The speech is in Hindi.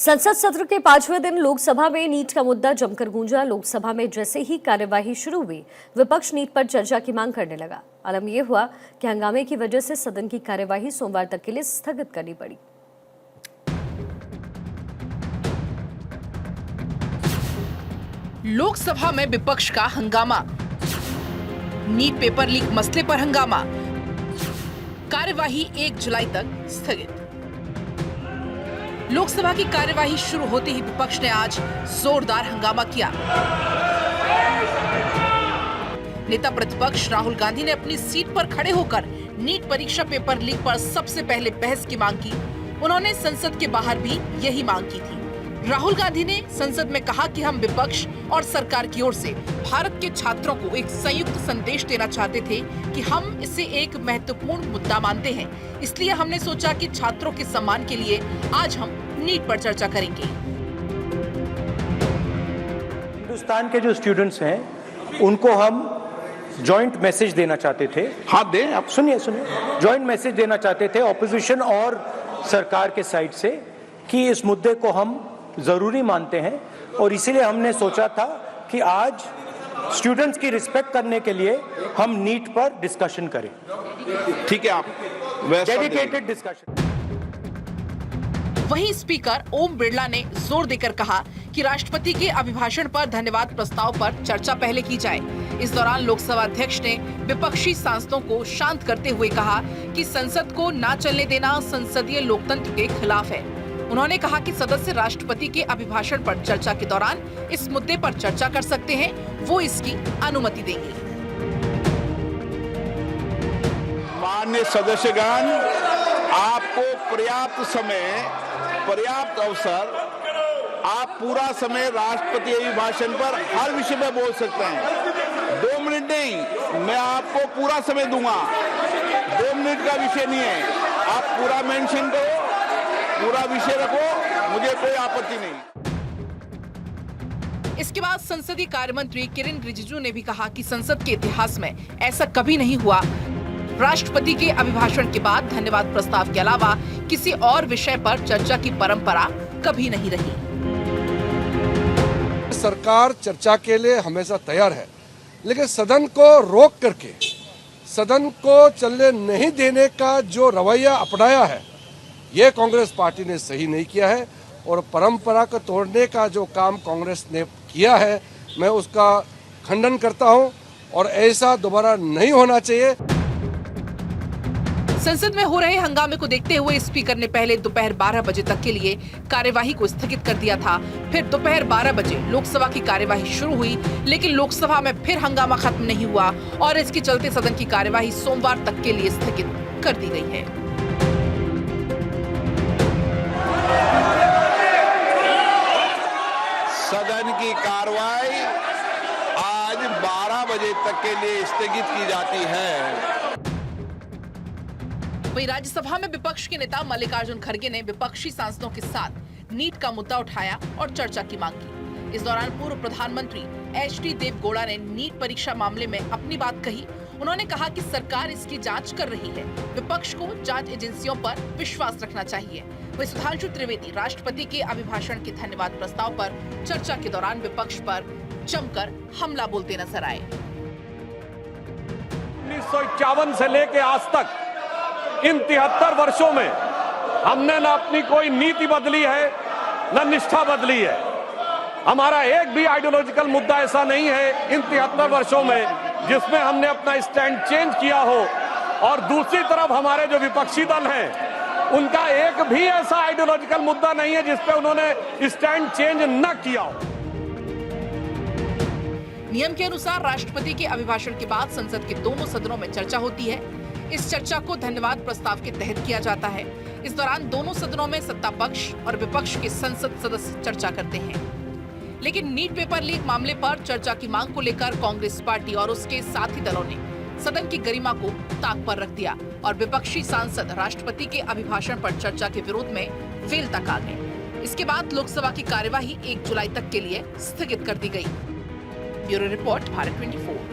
संसद सत्र के 5वें दिन लोकसभा में नीट का मुद्दा जमकर गूंजा। लोकसभा में जैसे ही कार्यवाही शुरू हुई, विपक्ष नीट पर चर्चा की मांग करने लगा। आलम यह हुआ कि हंगामे की वजह से सदन की कार्यवाही सोमवार तक के लिए स्थगित करनी पड़ी। लोकसभा में विपक्ष का हंगामा, नीट पेपर लीक मसले पर हंगामा, कार्यवाही 1 जुलाई तक स्थगित। लोकसभा की कार्यवाही शुरू होते ही विपक्ष ने आज जोरदार हंगामा किया। नेता प्रतिपक्ष राहुल गांधी ने अपनी सीट पर खड़े होकर नीट परीक्षा पेपर लीक पर सबसे पहले बहस की मांग की। उन्होंने संसद के बाहर भी यही मांग की थी। राहुल गांधी ने संसद में कहा कि हम विपक्ष और सरकार की ओर से भारत के छात्रों को एक संयुक्त संदेश देना चाहते थे कि हम इसे एक महत्वपूर्ण मुद्दा मानते हैं। इसलिए हमने सोचा कि छात्रों के सम्मान के लिए आज हम नीट पर चर्चा करेंगे। हिंदुस्तान के जो स्टूडेंट्स हैं उनको हम जॉइंट मैसेज देना चाहते थे। हाँ दें, आप सुनिए जॉइंट मैसेज देना चाहते थे ऑपोजिशन और सरकार के साइड से कि इस मुद्दे को हम जरूरी मानते हैं और इसीलिए हमने सोचा था कि आज स्टूडेंट्स की रिस्पेक्ट करने के लिए हम नीट पर डिस्कशन करें। ठीक है, आप डेडिकेटेड डिस्कशन। वहीं स्पीकर ओम बिरला ने जोर देकर कहा कि राष्ट्रपति के अभिभाषण पर धन्यवाद प्रस्ताव पर चर्चा पहले की जाए। इस दौरान लोकसभा अध्यक्ष ने विपक्षी सांसदों को शांत करते हुए कहा कि संसद को ना चलने देना संसदीय लोकतंत्र के खिलाफ है। उन्होंने कहा कि सदस्य राष्ट्रपति के अभिभाषण पर चर्चा के दौरान इस मुद्दे पर चर्चा कर सकते हैं, वो इसकी अनुमति देंगे। माननीय सदस्यगण, आपको पर्याप्त समय, पर्याप्त अवसर, आप पूरा समय राष्ट्रपति अभिभाषण पर हर विषय में बोल सकते हैं। 2 मिनट नहीं, मैं आपको पूरा समय दूंगा। 2 मिनट का विषय नहीं है, आप पूरा मेंशन करो, पूरा विषय रखो, मुझे कोई आपत्ति नहीं। इसके बाद संसदीय कार्य मंत्री किरेन रिजिजू ने भी कहा कि संसद के इतिहास में ऐसा कभी नहीं हुआ। राष्ट्रपति के अभिभाषण के बाद धन्यवाद प्रस्ताव के अलावा किसी और विषय पर चर्चा की परंपरा कभी नहीं रही। सरकार चर्चा के लिए हमेशा तैयार है, लेकिन सदन को रोक करके सदन को चलने नहीं देने का जो रवैया अपनाया है, ये कांग्रेस पार्टी ने सही नहीं किया है और परंपरा को तोड़ने का जो काम कांग्रेस ने किया है, मैं उसका खंडन करता हूं और ऐसा दोबारा नहीं होना चाहिए। संसद में हो रहे हंगामे को देखते हुए स्पीकर ने पहले दोपहर 12 बजे तक के लिए कार्यवाही को स्थगित कर दिया था। फिर दोपहर 12 बजे लोकसभा की कार्यवाही शुरू हुई, लेकिन लोकसभा में फिर हंगामा खत्म नहीं हुआ और इसके चलते सदन की कार्यवाही सोमवार तक के लिए स्थगित कर दी गई है। सदन की कार्रवाई आज 12 बजे तक के लिए स्थगित की जाती है। वहीं राज्यसभा में विपक्ष के नेता मल्लिकार्जुन खड़गे ने विपक्षी सांसदों के साथ नीट का मुद्दा उठाया और चर्चा की मांग की। इस दौरान पूर्व प्रधानमंत्री एच.डी. देवेगौड़ा ने नीट परीक्षा मामले में अपनी बात कही। उन्होंने कहा कि सरकार इसकी जांच कर रही है, विपक्ष को जांच एजेंसियों पर विश्वास रखना चाहिए। वहीं सुधांशु त्रिवेदी राष्ट्रपति के अभिभाषण के धन्यवाद प्रस्ताव पर चर्चा के दौरान विपक्ष पर जमकर हमला बोलते नजर आए। 1951 से लेके आज तक इन 73 वर्षों में हमने न अपनी कोई नीति बदली है, न निष्ठा बदली है। हमारा एक भी आइडियोलॉजिकल मुद्दा ऐसा नहीं है इन 73 वर्षों में जिसमें हमने अपना स्टैंड चेंज किया हो। और दूसरी तरफ हमारे जो विपक्षी दल हैं, उनका एक भी ऐसा आइडियोलॉजिकल मुद्दा नहीं है जिसपे उन्होंने स्टैंड चेंज न किया हो। नियम के अनुसार राष्ट्रपति के अभिभाषण के बाद संसद के दोनों सदनों में चर्चा होती है। इस चर्चा को धन्यवाद प्रस्ताव के तहत किया जाता है। इस दौरान दोनों सदनों में सत्ता पक्ष और विपक्ष के संसद सदस्य चर्चा करते हैं। लेकिन नीट पेपर लीक मामले पर चर्चा की मांग को लेकर कांग्रेस पार्टी और उसके साथी दलों ने सदन की गरिमा को ताक पर रख दिया और विपक्षी सांसद राष्ट्रपति के अभिभाषण पर चर्चा के विरोध में वेल तक आ गए। इसके बाद लोकसभा की कार्यवाही 1 जुलाई तक के लिए स्थगित कर दी गई। Bureau report, Bharat 24।